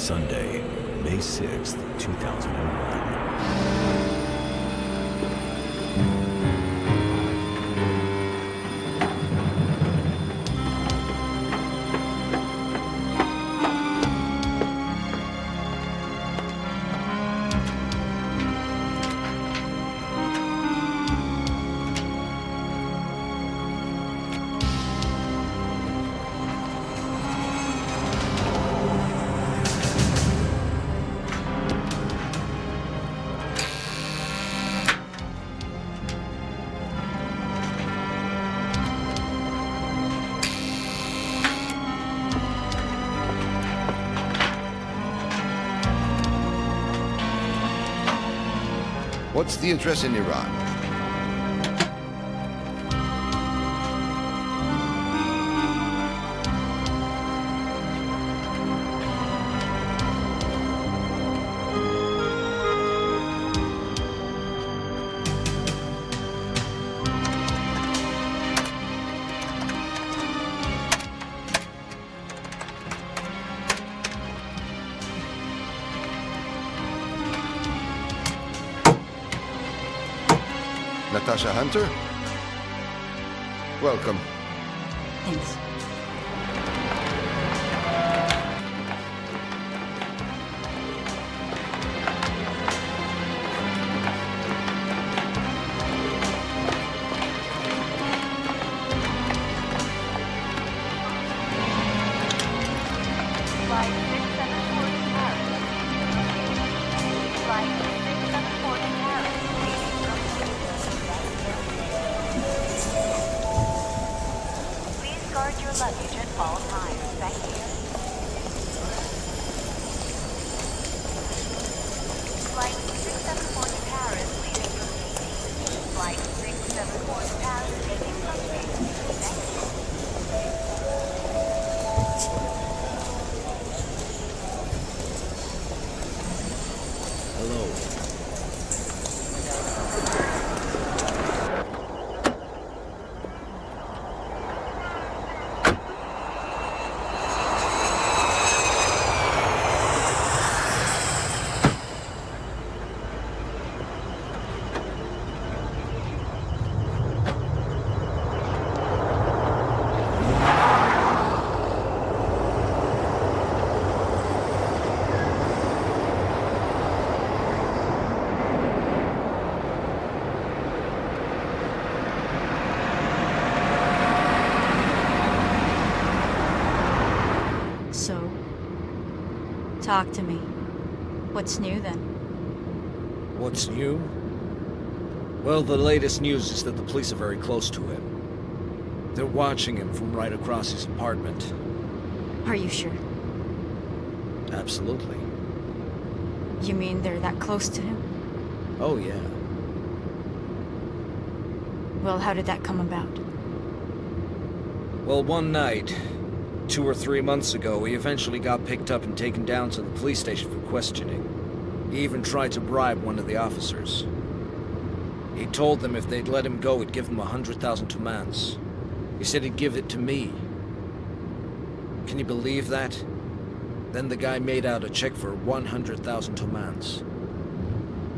Sunday, May 6th, 2001. What's the interest in Iran? Natasha Hunter? Welcome. Thanks. Luggage at all times. Thank you. Flight 674 to Paris, leaving from Haiti. Flight 674 to Paris, leaving from Haiti. Thank Hello. So, talk to me. What's new then? What's new? Well, the latest news is that the police are very close to him. They're watching him from right across his apartment. Are you sure? Absolutely. You mean they're that close to him? Oh, yeah. Well, how did that come about? Well, one night, 2 or 3 months ago, he eventually got picked up and taken down to the police station for questioning. He even tried to bribe one of the officers. He told them if they'd let him go, he'd give them 100,000 tumans. He said he'd give it to me. Can you believe that? Then the guy made out a check for 100,000 tumans.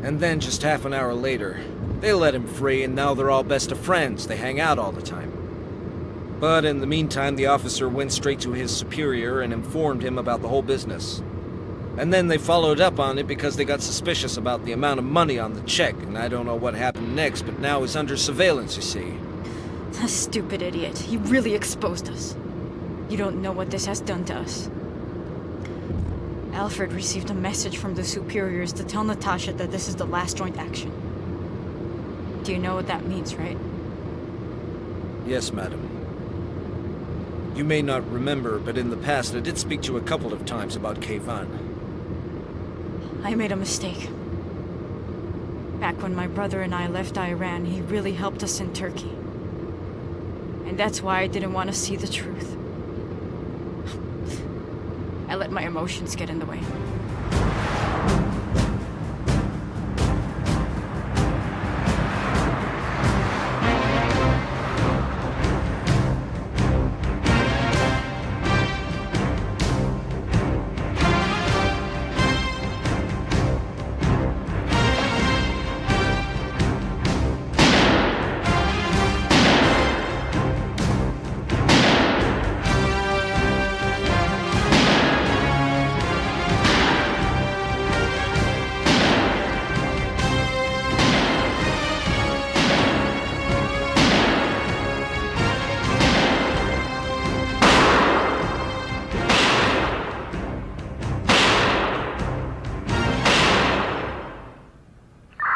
And then, just half an hour later, they let him free, and now they're all best of friends. They hang out all the time. But in the meantime, the officer went straight to his superior and informed him about the whole business. And then they followed up on it because they got suspicious about the amount of money on the check, and I don't know what happened next, but now he's under surveillance, you see. That stupid idiot. He really exposed us. You don't know what this has done to us. Alfred received a message from the superiors to tell Natasha that this is the last joint action. Do you know what that means, right? Yes, madam. You may not remember, but in the past I did speak to you a couple of times about Kayvan. I made a mistake. Back when my brother and I left Iran, he really helped us in Turkey. And that's why I didn't want to see the truth. I let my emotions get in the way.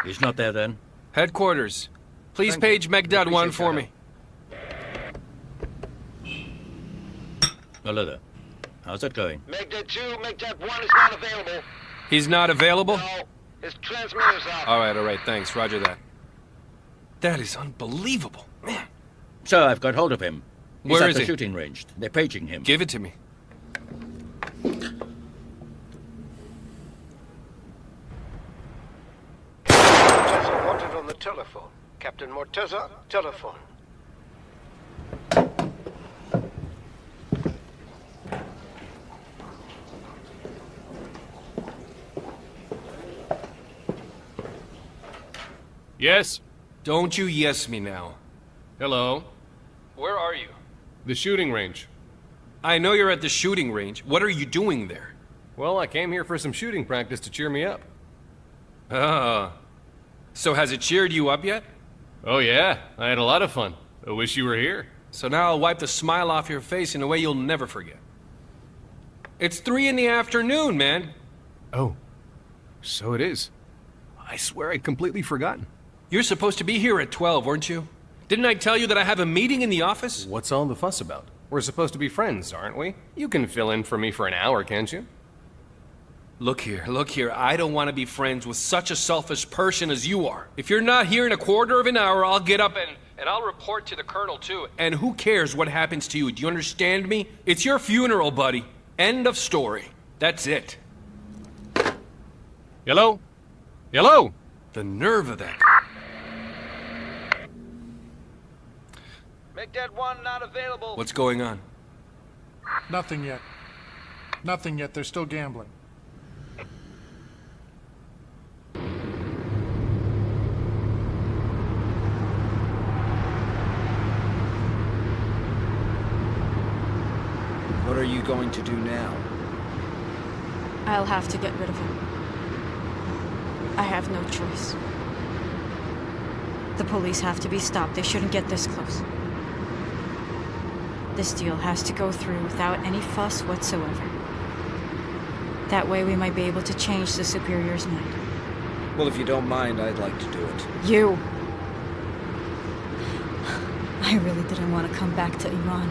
He's not there then? Headquarters. Please page Megdad 1 for me. Hello there. How's it going? Megdad 2, Megdad 1 is not available. He's not available? No, his transmitter's out. All right, thanks. Roger that. That is unbelievable. Man. Sir, I've got hold of him. He's Where at is the he? shooting range. They're paging him. Give it to me. Morteza wanted on the telephone. Captain Morteza, telephone. Yes? Don't you yes me now. Hello? Where are you? The shooting range. I know you're at the shooting range. What are you doing there? Well, I came here for some shooting practice to cheer me up. Ah. So has it cheered you up yet? Oh yeah, I had a lot of fun. I wish you were here. So now I'll wipe the smile off your face in a way you'll never forget. It's 3 in the afternoon, man. Oh, so it is. I swear I'd completely forgotten. You're supposed to be here at 12, weren't you? Didn't I tell you that I have a meeting in the office? What's all the fuss about? We're supposed to be friends, aren't we? You can fill in for me for an hour, can't you? Look here. I don't want to be friends with such a selfish person as you are. If you're not here in a quarter of an hour, I'll get up and I'll report to the colonel too. And who cares what happens to you? Do you understand me? It's your funeral, buddy. End of story. That's it. Hello? Hello? The nerve of that. Megdad 1 not available. What's going on? Nothing yet. Nothing yet. They're still gambling. What are you going to do now? I'll have to get rid of him. I have no choice. The police have to be stopped. They shouldn't get this close. This deal has to go through without any fuss whatsoever. That way we might be able to change the Superior's mind. Well, if you don't mind, I'd like to do it. You! I really didn't want to come back to Iran.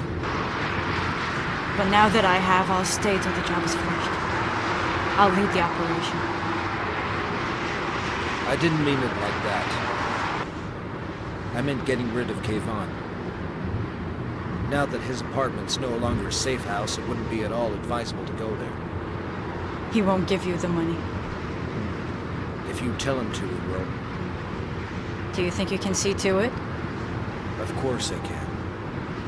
But now that I have, I'll stay till the job is finished. I'll lead the operation. I didn't mean it like that. I meant getting rid of Kayvon. Now that his apartment's no longer a safe house, it wouldn't be at all advisable to go there. He won't give you the money. If you tell him to, he will. Do you think you can see to it? Of course I can.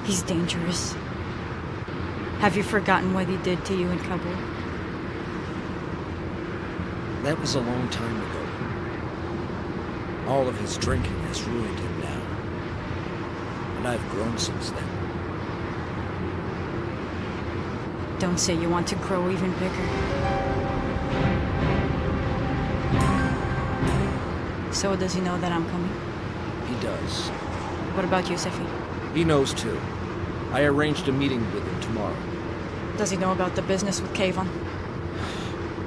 He's dangerous. Have you forgotten what he did to you in Kabul? That was a long time ago. All of his drinking has ruined him now. And I've grown since then. Don't say you want to grow even bigger. So does he know that I'm coming? He does. What about you, Sefi? He knows too. I arranged a meeting with him tomorrow. Does he know about the business with Kayvon?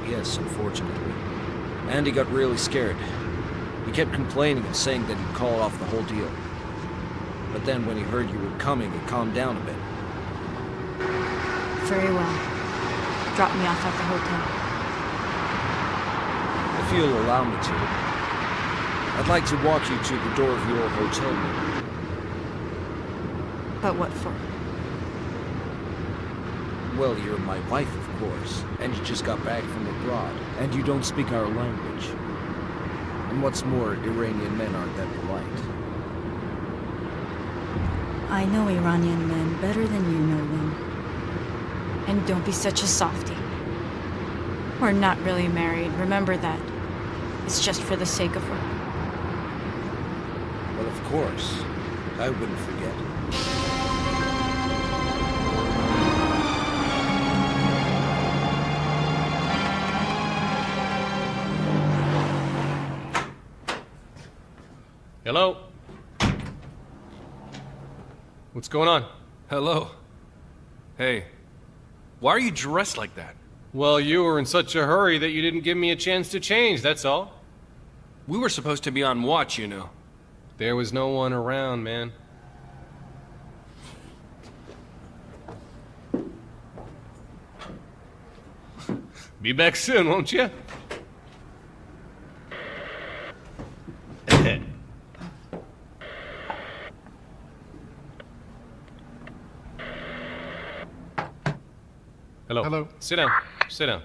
Yes, unfortunately. And he got really scared. He kept complaining and saying that he'd call off the whole deal. But then when he heard you were coming, he calmed down a bit. Very well. Drop me off at the hotel. If you'll allow me to, I'd like to walk you to the door of your hotel room. But what for? Well, you're my wife, of course, and you just got back from abroad, and you don't speak our language. And what's more, Iranian men aren't that polite. I know Iranian men better than you know them. And don't be such a softie. We're not really married, remember that. It's just for the sake of work. Well, of course. I wouldn't forget. Hello? What's going on? Hello. Hey. Why are you dressed like that? Well, you were in such a hurry that you didn't give me a chance to change, that's all. We were supposed to be on watch, you know. There was no one around, man. Be back soon, won't you? Hello. Hello. Sit down. Sit down.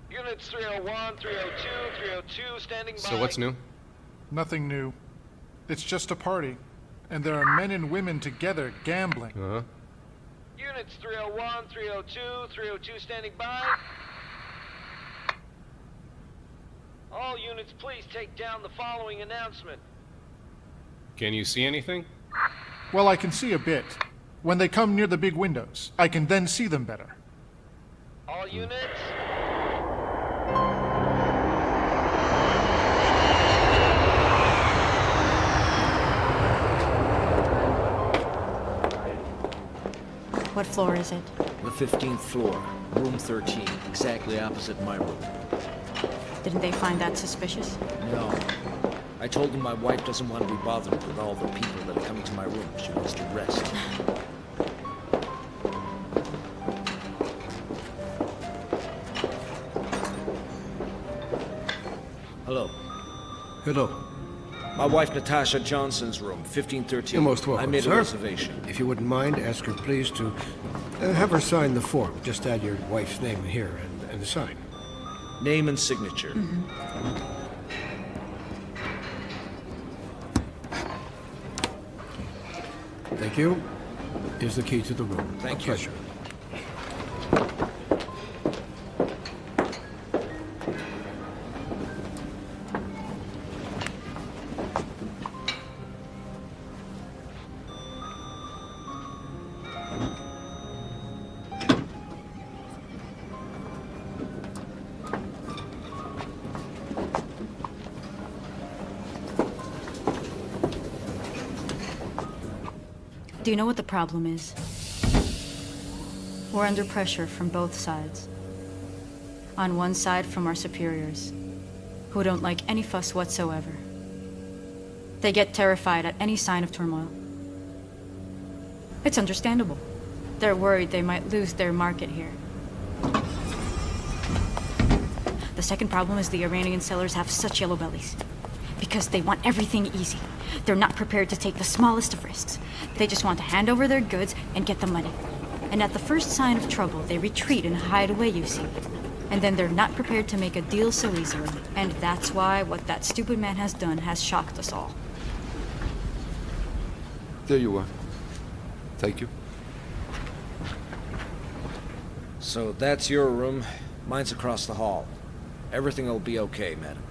Units 301, 302, 302, standing by. So what's new? Nothing new. It's just a party. And there are men and women together gambling. Uh-huh. Units 301, 302, 302, standing by. All units, please take down the following announcement. Can you see anything? Well, I can see a bit. When they come near the big windows, I can then see them better. All units. What floor is it? The 15th floor, room 13, exactly opposite my room. Didn't they find that suspicious? No. I told them my wife doesn't want to be bothered with all the people that are coming to my room. She wants to rest. Hello. Hello. My wife Natasha Johnson's room, 1513. You're most welcome, I made sir. a reservation. If you wouldn't mind, ask her please to have her sign the form. Just add your wife's name here and the sign. Name and signature. Thank you. Here's the key to the room. Thank A you. pleasure. Do you know what the problem is? We're under pressure from both sides. On one side from our superiors, who don't like any fuss whatsoever. They get terrified at any sign of turmoil. It's understandable. They're worried they might lose their market here. The second problem is the Iranian sellers have such yellow bellies. Because they want everything easy. They're not prepared to take the smallest of risks. They just want to hand over their goods and get the money. And at the first sign of trouble, they retreat and hide away, you see. And then they're not prepared to make a deal so easily. And that's why what that stupid man has done has shocked us all. There you are. Thank you. So that's your room. Mine's across the hall. Everything will be okay, madam.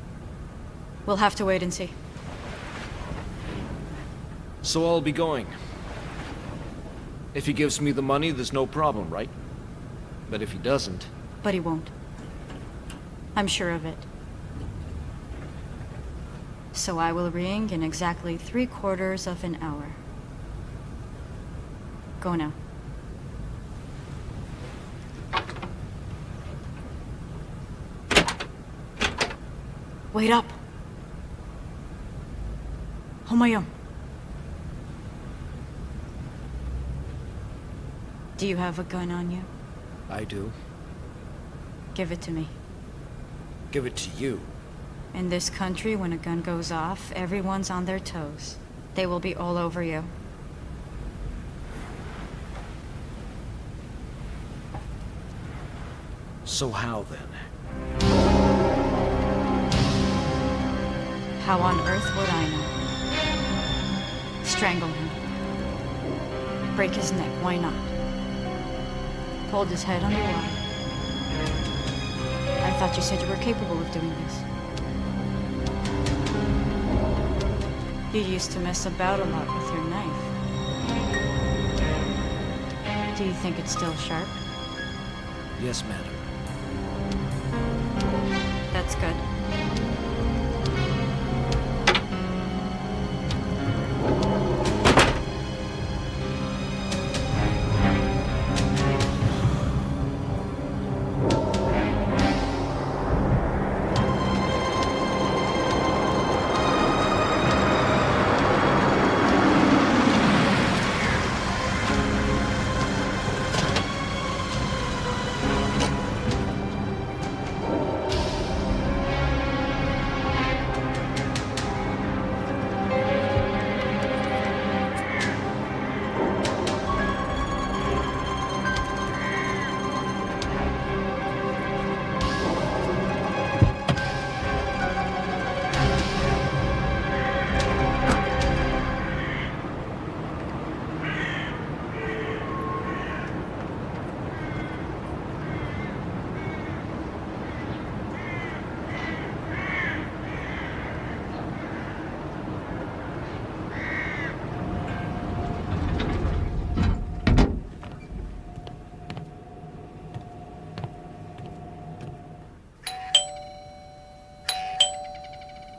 We'll have to wait and see. So I'll be going. If he gives me the money, there's no problem, right? But if he doesn't... But he won't. I'm sure of it. So I will ring in exactly 3/4 of an hour. Go now. Wait up! Humayun. Do you have a gun on you? I do. Give it to me. Give it to you. In this country, when a gun goes off, everyone's on their toes. They will be all over you. So how then? How on earth would I know? Strangle him. Break his neck, why not? Hold his head underwater. I thought you said you were capable of doing this. You used to mess about a lot with your knife. Do you think it's still sharp? Yes, madam. That's good.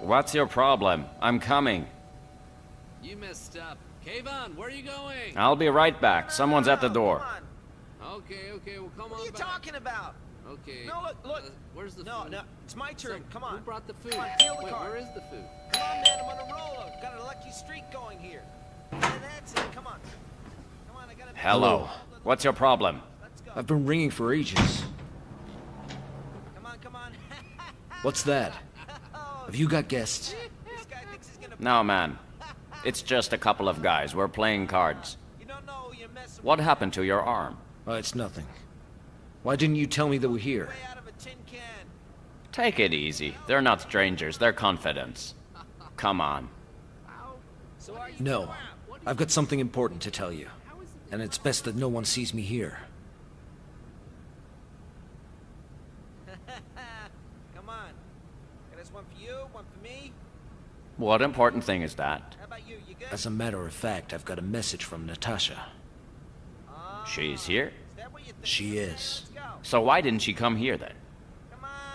What's your problem? I'm coming. You messed up. Kayvon, where are you going? I'll be right back. Someone's at the door. Okay, well come on. What are you talking about? Okay. No, look. Where's the no, food? No, it's my turn. Come on. Who brought the food? Come on, deal the Wait, card. where is the food? Come on, man, I'm on a roll. Got a lucky streak going here. And that's it. Come on. Come on, I gotta... Hello. What's your problem? I've been ringing for ages. Come on. What's that? Have you got guests? No, man. It's just a couple of guys. We're playing cards. What happened to your arm? Oh, it's nothing. Why didn't you tell me they were here? Take it easy. They're not strangers. They're confidants. Come on. No. I've got something important to tell you. And it's best that no one sees me here. Come on. There's one for you, one for me. What important thing is that? How about you? You good? As a matter of fact, I've got a message from Natasha. She's here? She is. So why didn't she come here then?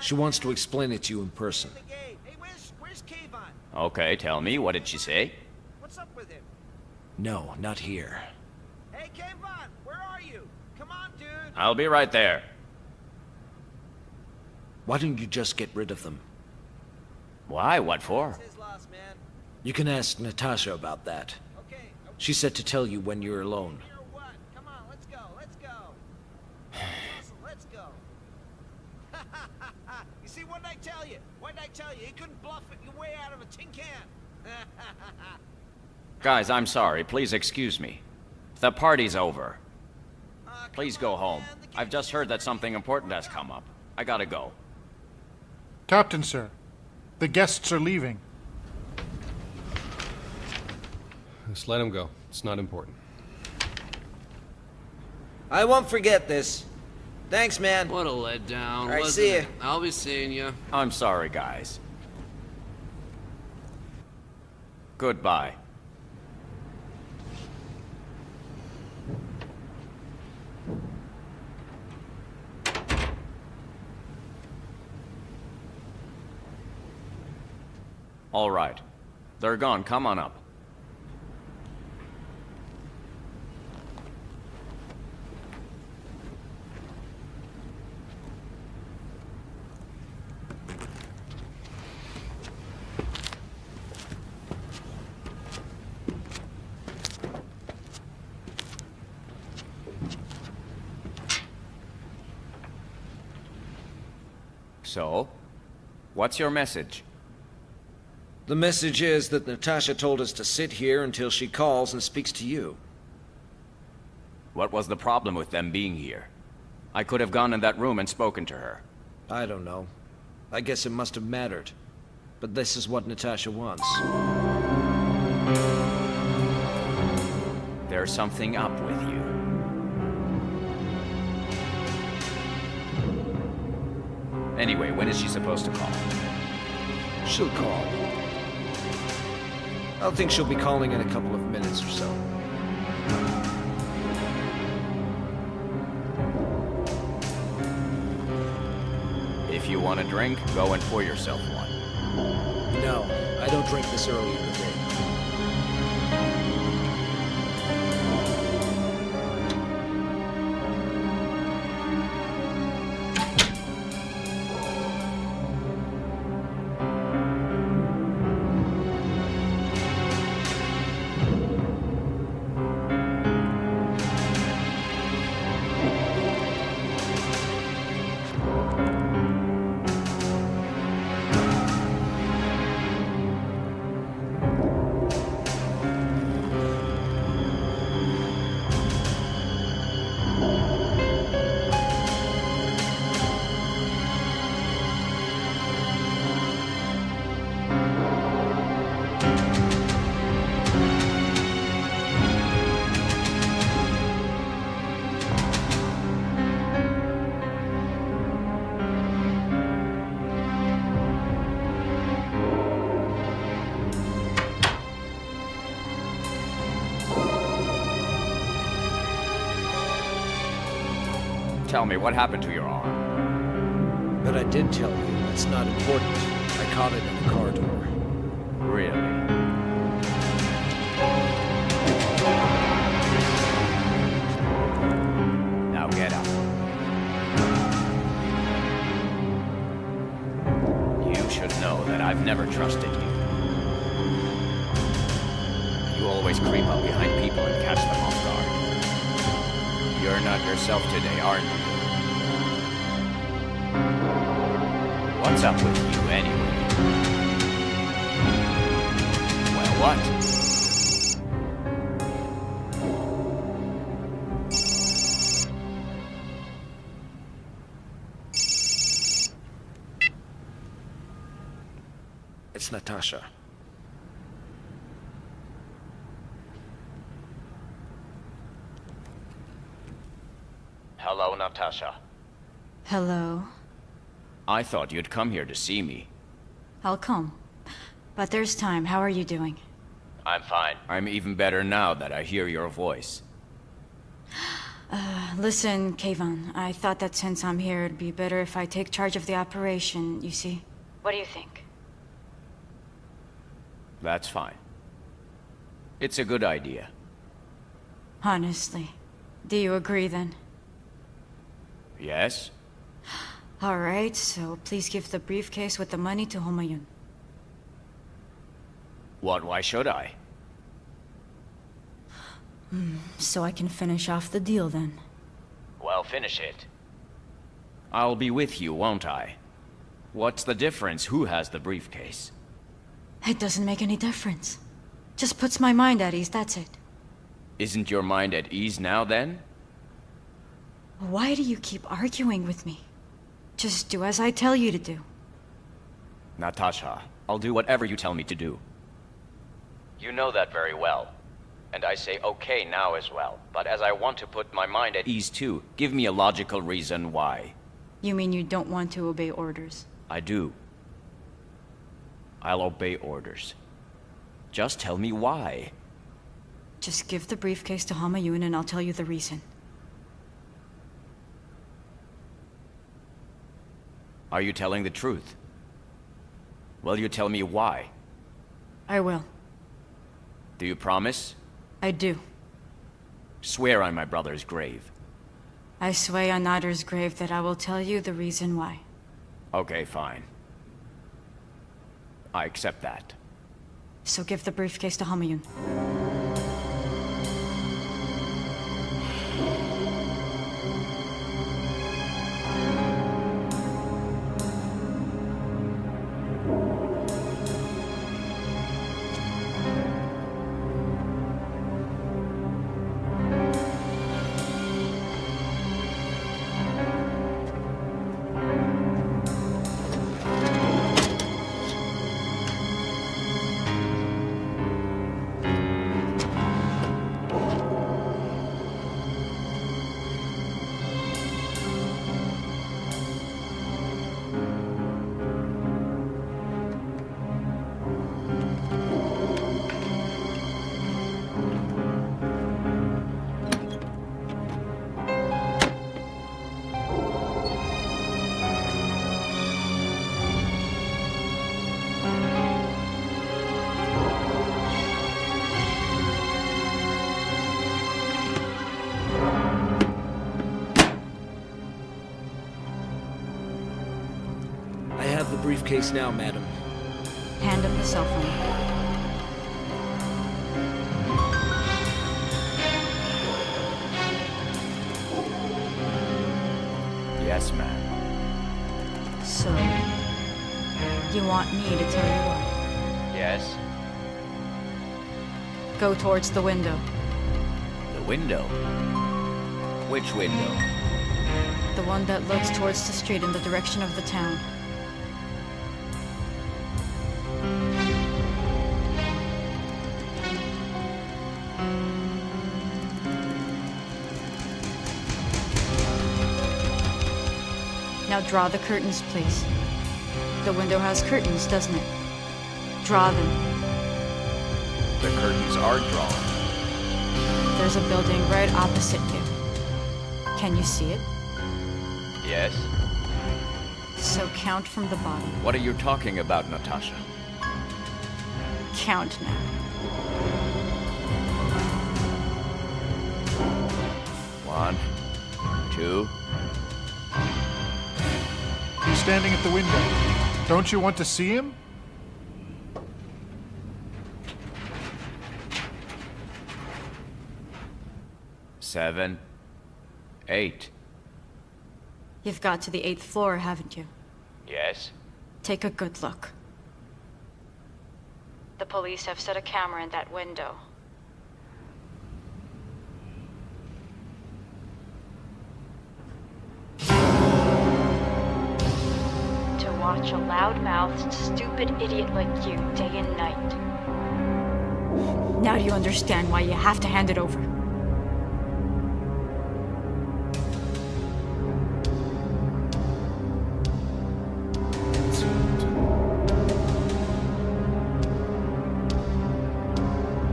She wants to explain it to you in person. Hey, where's Kayvon? Okay, tell me. What did she say? What's up with him? No, not here. Hey, Kayvon, where are you? Come on, dude. I'll be right there. Why don't you just get rid of them? Why? What for? It's his loss, man. You can ask Natasha about that. She said to tell you when you're alone. Come on, let's go. Let's go. You see, what did I tell you? You couldn't bluff it your way out of a tin can. Guys, I'm sorry. Please excuse me. The party's over. Please go home. I've just heard that something important has come up. I gotta go. Captain, sir. The guests are leaving. Just let him go. It's not important. I won't forget this. Thanks, man. What a letdown. All right, wasn't see ya. it? I'll be seeing you. I'm sorry, guys. Goodbye. All right. They're gone. Come on up. So, what's your message? The message is that Natasha told us to sit here until she calls and speaks to you. What was the problem with them being here? I could have gone in that room and spoken to her. I don't know. I guess it must have mattered. But this is what Natasha wants. There's something up with you. Anyway, when is she supposed to call? She'll call. I think she'll be calling in a couple of minutes or so. If you want a drink, go and pour yourself one. No, I don't drink this early in the day. Tell me, what happened to your arm? But I did tell you, it's not important. I caught it in the car door. Really? Now get up. You should know that I've never trusted you. You always creep up behind people and catch them off guard. You're not yourself today, aren't you? What's up with you, anyway? Well, what? It's Natasha. Hello, Natasha. Hello. I thought you'd come here to see me. I'll come. But there's time. How are you doing? I'm fine. I'm even better now that I hear your voice. Listen, Kayvon, I thought that since I'm here, it'd be better if I take charge of the operation, you see? What do you think? That's fine. It's a good idea. Honestly. Do you agree, then? Yes? Alright, so please give the briefcase with the money to Humayun. Why should I? So I can finish off the deal, then. Well, finish it. I'll be with you, won't I? What's the difference? Who has the briefcase? It doesn't make any difference. Just puts my mind at ease, that's it. Isn't your mind at ease now, then? Why do you keep arguing with me? Just do as I tell you to do. Natasha, I'll do whatever you tell me to do. You know that very well. And I say okay now as well. But as I want to put my mind at ease too, give me a logical reason why. You mean you don't want to obey orders? I do. I'll obey orders. Just tell me why. Just give the briefcase to Humayun and I'll tell you the reason. Are you telling the truth? Will you tell me why? I will. Do you promise? I do. Swear on my brother's grave. I swear on Nader's grave that I will tell you the reason why. Okay, fine. I accept that. So give the briefcase to Humayun. Briefcase now, madam. Hand him the cell phone. Yes, ma'am. So, you want me to tell you what? Yes? Go towards the window. The window? Which window? The one that looks towards the street in the direction of the town. Now draw the curtains, please. The window has curtains, doesn't it? Draw them. The curtains are drawn. There's a building right opposite you. Can you see it? Yes. So count from the bottom. What are you talking about, Natasha? count now. One, two. He's standing at the window. Don't you want to see him? Seven, eight. You've got to the 8th floor, haven't you? Yes. Take a good look. The police have set a camera in that window. To watch a loud-mouthed, stupid idiot like you day and night. Now do you understand why you have to hand it over?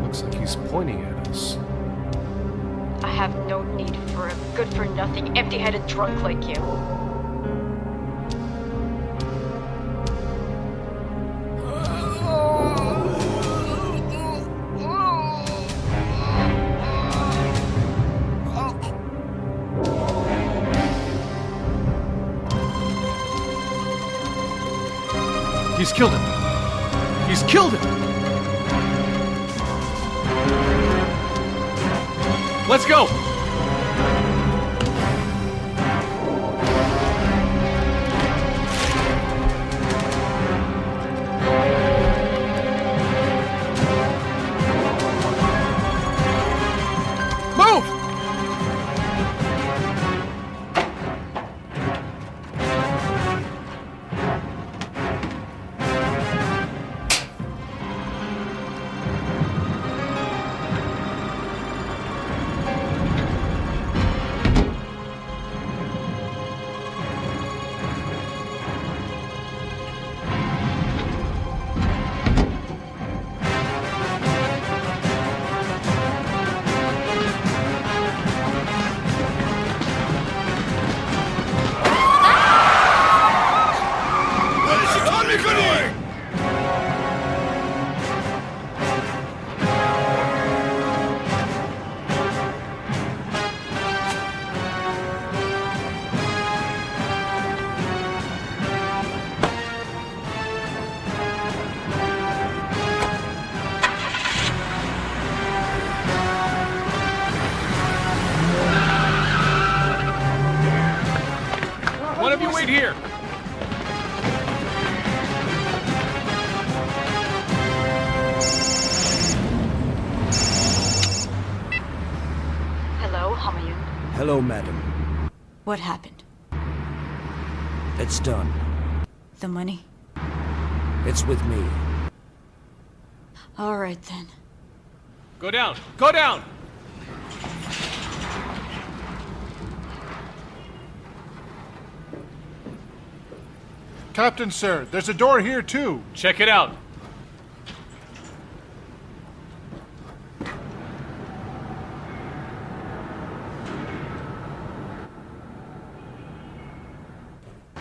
Looks like he's pointing at us. I have no need for a good-for-nothing, empty-headed drunk like you. He's killed him! He's killed him! Let's go! Move! One of you wait here! Hello, Humayun. Hello, madam. What happened? It's done. The money? It's with me. All right, then. Go down! Go down! Captain, sir, there's a door here, too. Check it out.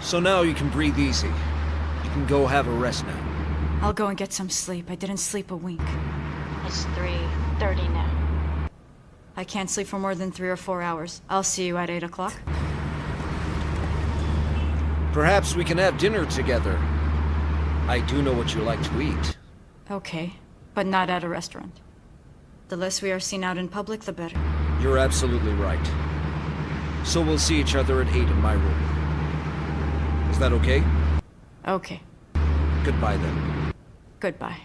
So now you can breathe easy. You can go have a rest now. I'll go and get some sleep. I didn't sleep a wink. It's 3:30 now. I can't sleep for more than 3 or 4 hours. I'll see you at 8 o'clock. Perhaps we can have dinner together. I do know what you like to eat. Okay, but not at a restaurant. The less we are seen out in public, the better. You're absolutely right. So we'll see each other at 8 in my room. Is that okay? Okay. Goodbye then. Goodbye.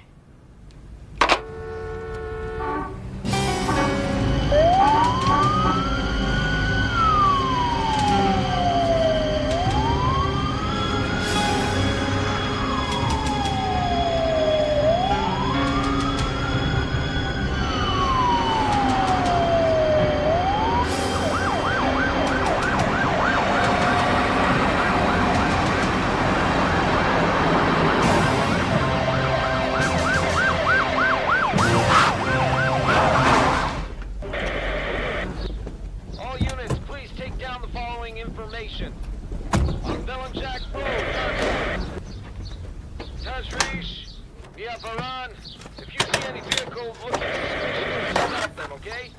Yeah, Baran. If you see any vehicles looking suspicious, stop them, okay?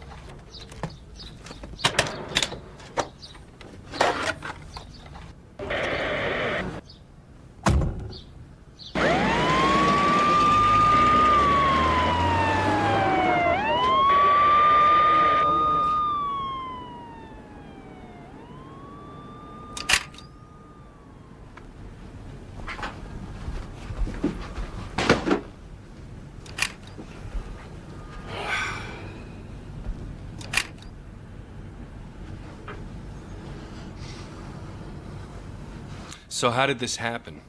So how did this happen?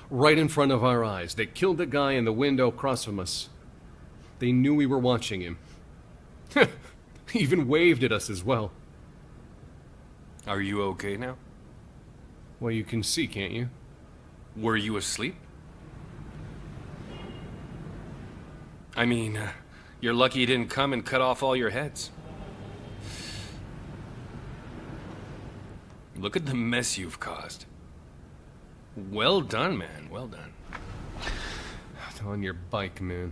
Right in front of our eyes. They killed the guy in the window across from us. They knew we were watching him. Even waved at us as well. Are you okay now? Well, you can see, can't you? Were you asleep? I mean, you're lucky he didn't come and cut off all your heads. Look at the mess you've caused. Well done, man. Well done. On your bike, man.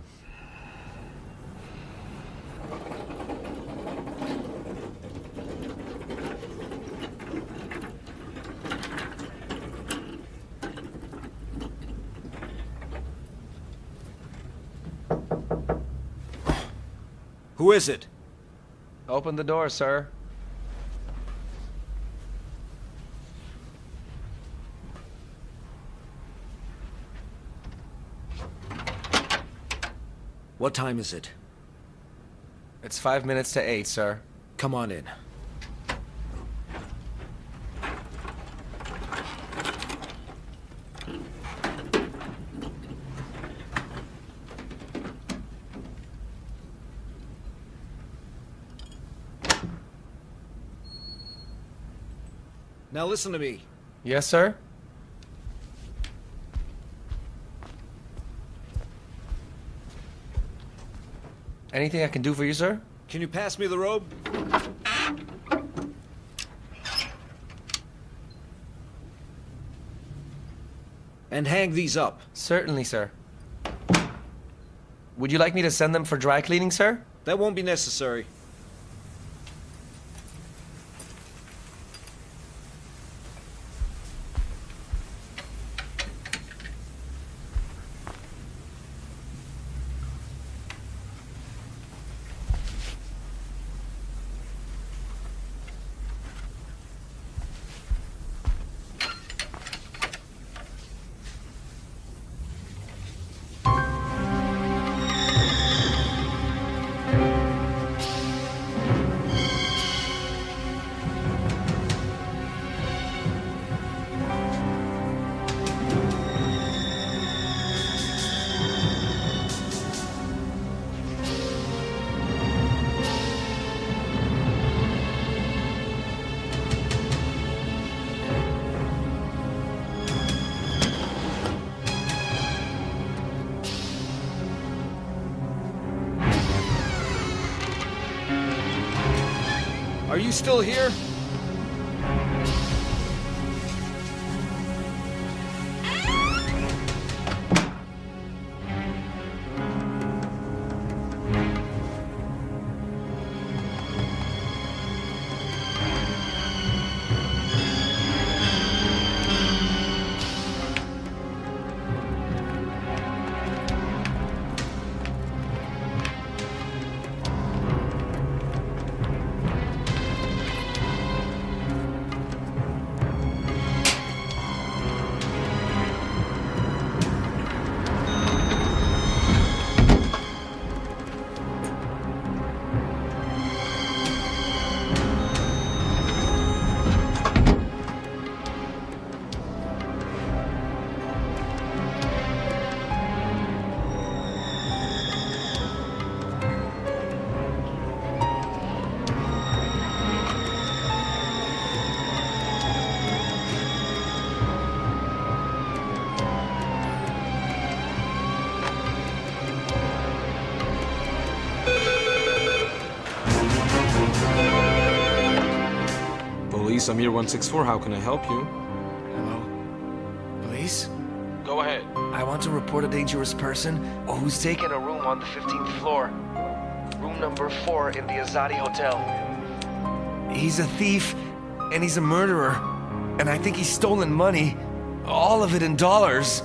Who is it? Open the door, sir. What time is it? It's 5 minutes to 8, sir. Come on in. Now listen to me. Yes, sir? Anything I can do for you, sir? Can you pass me the robe? And hang these up. Certainly, sir. Would you like me to send them for dry cleaning, sir? That won't be necessary. Are you still here? Police, I'm here 164. How can I help you? Hello? Police? Go ahead. I want to report a dangerous person who's taken a room on the 15th floor. Room number 4 in the Azadi Hotel. He's a thief, and he's a murderer. And I think he's stolen money. All of it in dollars.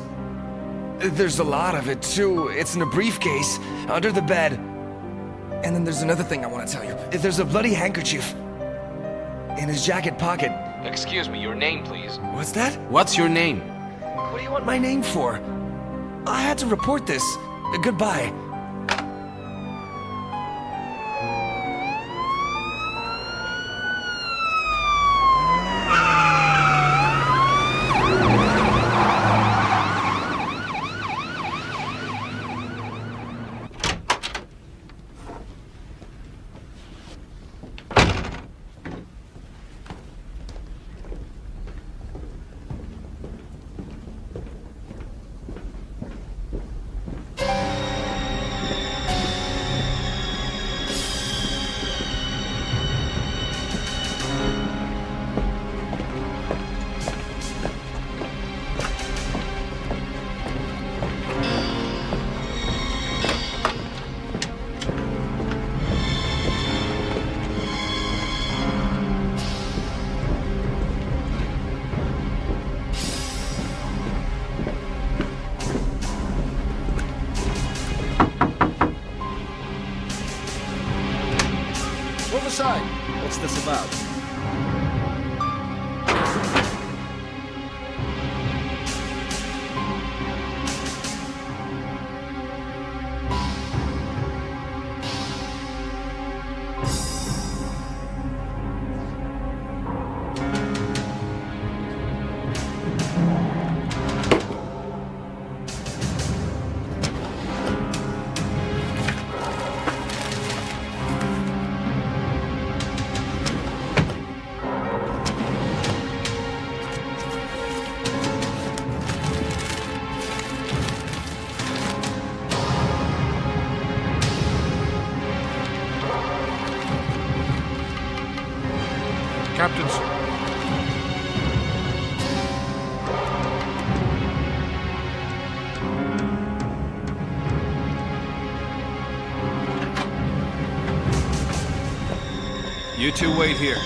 There's a lot of it, too. It's in a briefcase, under the bed. And then there's another thing I want to tell you. There's a bloody handkerchief in his jacket pocket. Excuse me, your name, please. What's that? What's your name? What do you want my name for? I had to report this. Goodbye. Move aside. What's this about? Captains. You two wait here.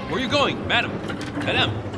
Where are you going, madam? Madam!